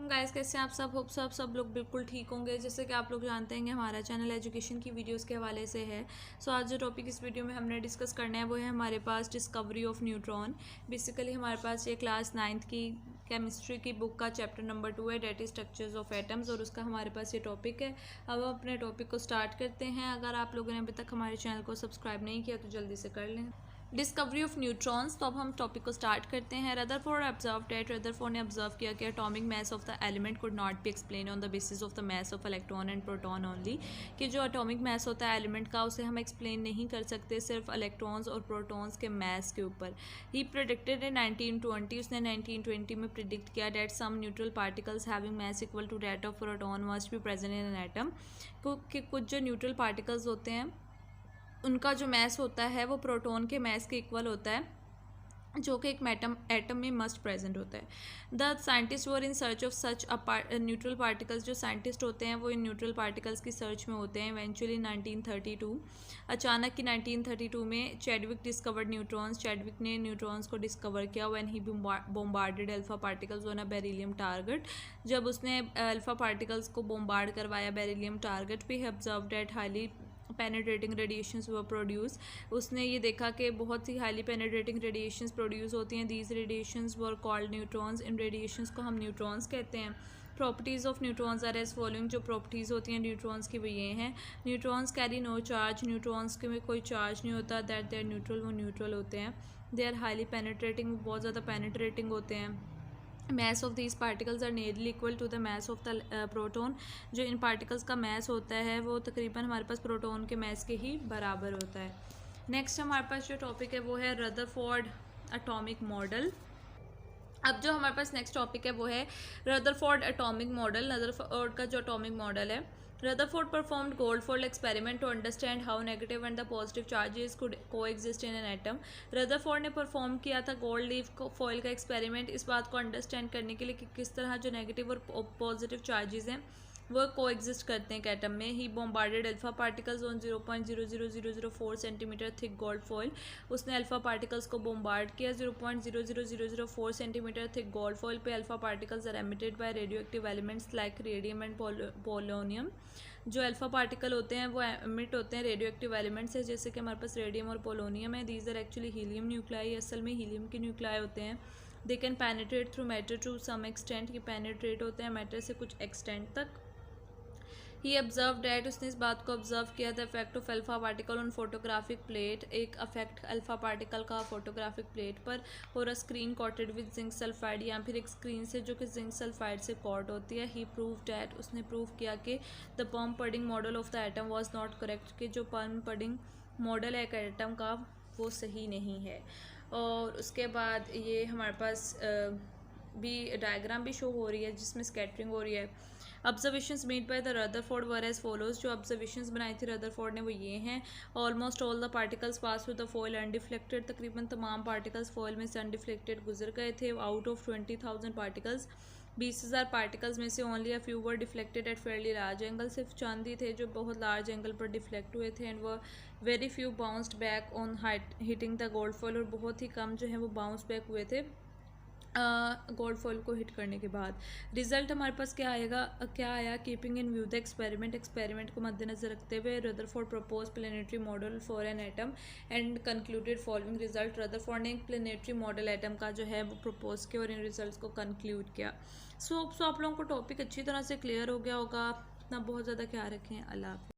Guys, कैसे हैं आप सब। होप सब लोग बिल्कुल ठीक होंगे। जैसे कि आप लोग जानते हैं कि हमारा चैनल एजुकेशन की वीडियोस के हवाले से है। सो आज जो टॉपिक इस वीडियो में हमने डिस्कस करना है वो है हमारे पास डिस्कवरी ऑफ न्यूट्रॉन। बेसिकली हमारे पास ये क्लास 9th की केमिस्ट्री की बुक का चैप्टर नंबर 2 है, that is structures of atoms, और उसका हमारे पास ये टॉपिक है। अब हम अपने टॉपिक को स्टार्ट करते हैं। अगर आप लोगों ने अभी तक हमारे चैनल को सब्सक्राइब नहीं किया तो जल्दी से कर लें। Discovery of neutrons. तो अब हम टॉपिक को स्टार्ट करते हैं। रदरफोर्ड ऑब्जर्व डेट, रदरफोर्ड ने ऑब्जर्व किया कि atomic mass of the element could not be explain on the basis of the mass of electron and proton only, कि जो एटॉमिक मास होता है एलिमेंट का उसे हम एक्सप्लेन नहीं कर सकते सिर्फ इलेक्ट्रॉन्स और प्रोटॉन्स के मास के ऊपर। ही प्रेडिक्टेड इन 1920, उसने 1920 में प्रिडिक्ट किया that some neutral particles having mass equal to that of proton must be present in an atom, कि कुछ जो न्यूट्रल पार्टिकल्स होते हैं उनका जो मैस होता है वो प्रोटॉन के मैस के इक्वल होता है, जो कि एक एटम में मस्ट प्रेजेंट होता है। The scientist were in search of such neutral particles, जो साइंटिस्ट होते हैं वो इन न्यूट्रल पार्टिकल्स की सर्च में होते हैं। इवेंचुअली 1932 अचानक कि 1932 में चैडविक डिस्कवर्ड न्यूट्रॉन्स, चैडविक ने न्यूट्रॉन्स को डिस्कवर किया। When he bombarded alpha particles on a beryllium target, जब उसने अल्फा पार्टिकल्स को बोम्बार्ड करवाया बेरिलियम टारगेट पे, observe that highly penetrating radiations were produce, उसने ये देखा कि बहुत ही हाईली पेनिट्रेटिंग रेडिएशंस प्रोड्यूस होती हैं। These radiations were called neutrons, इन रेडिएशंस को हम न्यूट्रॉन्स कहते हैं। Properties of neutrons are as following, जो प्रॉपर्टीज़ होती हैं न्यूट्रॉन्स की वो ये हैं। Neutrons carry no charge, neutrons के में कोई चार्ज नहीं होता। दैट दे आर न्यूट्रल, वो न्यूट्रल होते हैं। दे आर हाईली पेनिट्रेटिंग, बहुत ज़्यादा पेनिट्रेटिंग होते हैं। Mass of these particles are nearly equal to the mass of the proton, जो इन पार्टिकल्स का मैस होता है वो तकरीबन हमारे पास प्रोटॉन के मैस के ही बराबर होता है। नेक्स्ट हमारे पास जो टॉपिक है वो है रदरफोर्ड एटॉमिक मॉडल। अब जो हमारे पास नेक्स्ट टॉपिक है वो है रदरफोर्ड एटॉमिक मॉडल। रदरफोर्ड का जो एटॉमिक मॉडल है, Rutherford performed Goldfold experiment to understand how negative and the positive charges could coexist in an atom. Rutherford ने परफॉर्म किया था गोल्ड लीफ फॉइल का एक्सपेरिमेंट, इस बात को अंडरस्टैंड करने के लिए कि किस तरह जो नेगेटिव और पॉजिटिव चार्जेस हैं वो कोएग्जिस्ट करते हैं एक एटम में। He bombarded alpha particles on 0.00004 centimetre thick gold foil, उसने अल्फा पार्टिकल्स को बॉम्बार्ड किया 0.00004 सेंटीमीटर थिक गोल्ड फॉइल पे। Alpha particles are emitted by radioactive elements like radium and polonium, जो अल्फा पार्टिकल होते हैं वो emit होते हैं रेडियो एक्टिव एलिमेंट्स है, जैसे कि हमारे पास रेडियम और पोलोनियम है। These are actually helium nuclei, असल में हीलियम के न्यूक्लाई होते हैं। They can penetrate through matter to some extent, ये पेनिट्रेट होते हैं मैटर से कुछ एक्सटेंट तक। ही ऑब्जर्व डैट, उसने इस बात को ऑब्जर्व किया था effect of alpha particle on photographic plate, एक अफेक्ट अल्फा पार्टिकल का फोटोग्राफिक प्लेट पर, और a screen coated with zinc sulphide, या फिर एक स्क्रीन से जो कि जिंक सल्फाइड से कोट होती है। ही प्रूव डैट, उसने प्रूव किया कि the plum pudding model of the atom was not correct, कि जो पल्म पडिंग मॉडल है एक एटम का वो सही नहीं है। और उसके बाद ये हमारे पास भी डायग्राम भी शो हो रही है जिसमें स्कैटरिंग हो रही है। Observations made by the Rutherford were as follows, जो ऑब्जर्वेशंस बनाई थी रदरफोर्ड ने वो ये हैं। Almost all the particles pass through the foil undeflected, तकरीबन तमाम पार्टिकल्स फॉइल में से अनडिफ्लेक्टेड गुजर गए थे। आउट ऑफ 20,000 पार्टिकल्स, 20,000 पार्टिकल्स में से only a few were deflected at fairly large angle, सिर्फ चंद ही थे जो बहुत लार्ज एंगल पर डिफ्लेक्ट हुए थे। एंड वो very few bounced back on hitting the gold foil, और बहुत ही कम जो है वो बाउंस बैक हुए थे गोल्ड फॉइल को हिट करने के बाद। रिजल्ट हमारे पास क्या आया, keeping in view the experiment को मद्देनजर रखते हुए Rutherford propose planetary model for an atom and concluded following result. Rutherford ने एक प्लेनेटरी मॉडल एटम का जो है वो प्रपोज किया और इन रिजल्ट्स को कंक्लूड किया। सो आप लोगों को टॉपिक अच्छी तरह से क्लियर हो गया होगा। अपना बहुत ज़्यादा ख्याल रखें। अल्लाह हाफ़िज़।